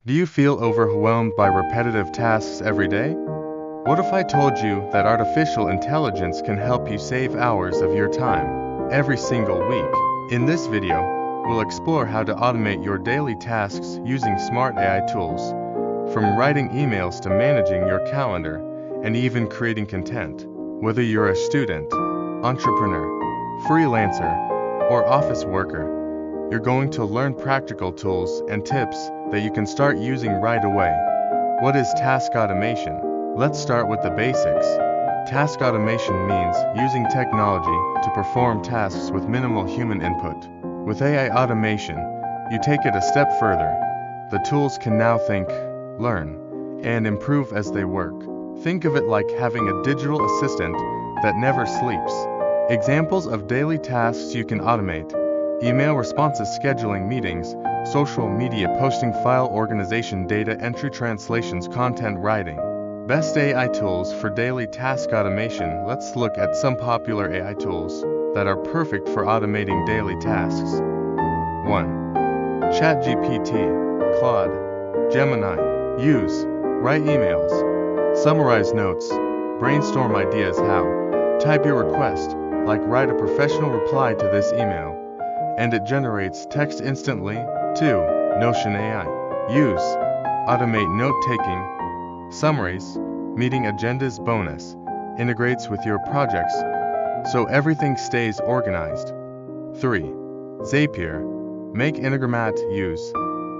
Do you feel overwhelmed by repetitive tasks every day? What if I told you that artificial intelligence can help you save hours of your time every single week? In this video, we'll explore how to automate your daily tasks using smart AI tools, from writing emails to managing your calendar and even creating content. Whether you're a student, entrepreneur, freelancer, or office worker, you're going to learn practical tools and tips that you can start using right away. What is task automation? Let's start with the basics. Task automation means using technology to perform tasks with minimal human input. With AI automation, you take it a step further. The tools can now think, learn, and improve as they work. Think of it like having a digital assistant that never sleeps. Examples of daily tasks you can automate: email responses, scheduling meetings, social media posting, file organization, data entry, translations, content writing. Best AI tools for daily task automation. Let's look at some popular AI tools that are perfect for automating daily tasks. 1. ChatGPT, Claude, Gemini. Use. Write emails. Summarize notes. Brainstorm ideas. How? Type your request, like write a professional reply to this email, and it generates text instantly. 2. Notion AI. Use. Automate note-taking, summaries, meeting agendas. Bonus. Integrates with your projects, so everything stays organized. 3. Zapier. Make Integromat. Use.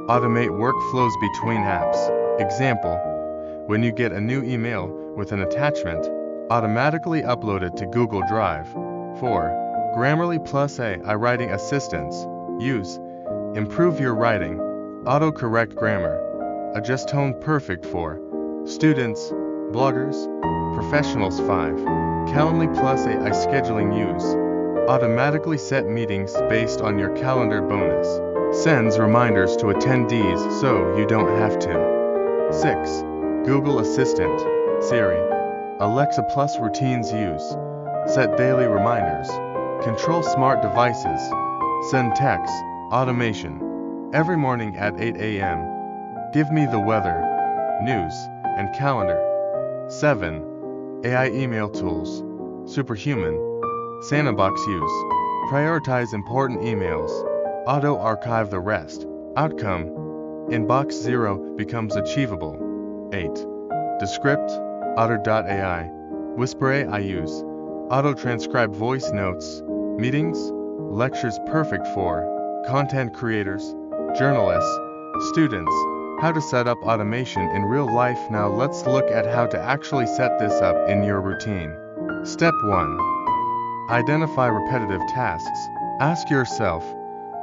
Automate workflows between apps. Example: when you get a new email with an attachment, automatically upload it to Google Drive. 4. Grammarly plus AI writing assistance. Use. Improve your writing. Autocorrect grammar. Adjust tone. Perfect for students, bloggers, professionals. 5. Calendly plus AI scheduling. Use. Automatically set meetings based on your calendar. Bonus. Sends reminders to attendees so you don't have to. 6. Google Assistant. Siri, Alexa plus routines. Use. Set daily reminders. Control smart devices. Send texts. Automation. Every morning at 8 a.m. Give me the weather, news, and calendar. 7. AI email tools. Superhuman. Sandbox. Use. Prioritize important emails. Auto-archive the rest. Outcome: inbox 0 becomes achievable. 8. Descript. Otter.ai. Whisper AI. Use. Auto-transcribe voice notes, meetings, lectures. Perfect for content creators, journalists, students. How to set up automation in real life. Now let's look at how to actually set this up in your routine. Step 1. Identify repetitive tasks. Ask yourself,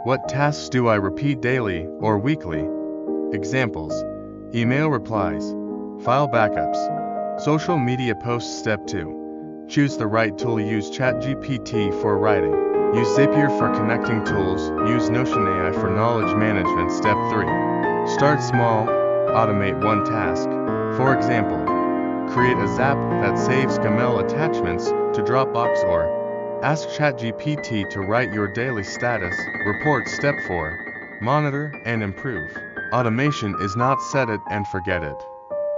what tasks do I repeat daily or weekly? Examples: email replies, file backups, social media posts. Step 2. Choose the right tool. Use ChatGPT for writing. Use Zapier for connecting tools. Use Notion AI for knowledge management. Step 3. Start small. Automate one task. For example, create a Zap that saves Gmail attachments to Dropbox, or ask ChatGPT to write your daily status report. Step 4. Monitor and improve. Automation is not set it and forget it.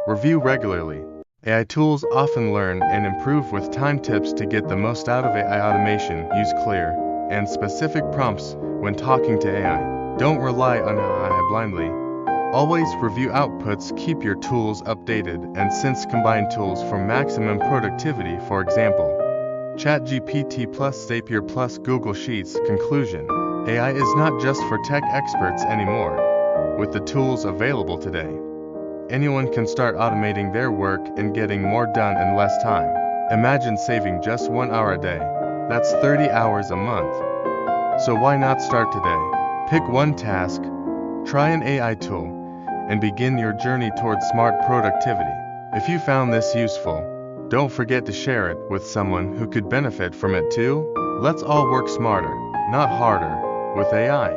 Review regularly. AI tools often learn and improve with time. Tips to get the most out of AI automation: use clear and specific prompts when talking to AI. Don't rely on AI blindly. Always review outputs. Keep your tools updated and sync combined tools for maximum productivity. For example, ChatGPT plus Zapier plus Google Sheets. Conclusion: AI is not just for tech experts anymore. With the tools available today, anyone can start automating their work and getting more done in less time. Imagine saving just 1 hour a day. That's 30 hours a month. So why not start today? Pick one task, try an AI tool, and begin your journey towards smart productivity. If you found this useful, don't forget to share it with someone who could benefit from it too. Let's all work smarter, not harder, with AI.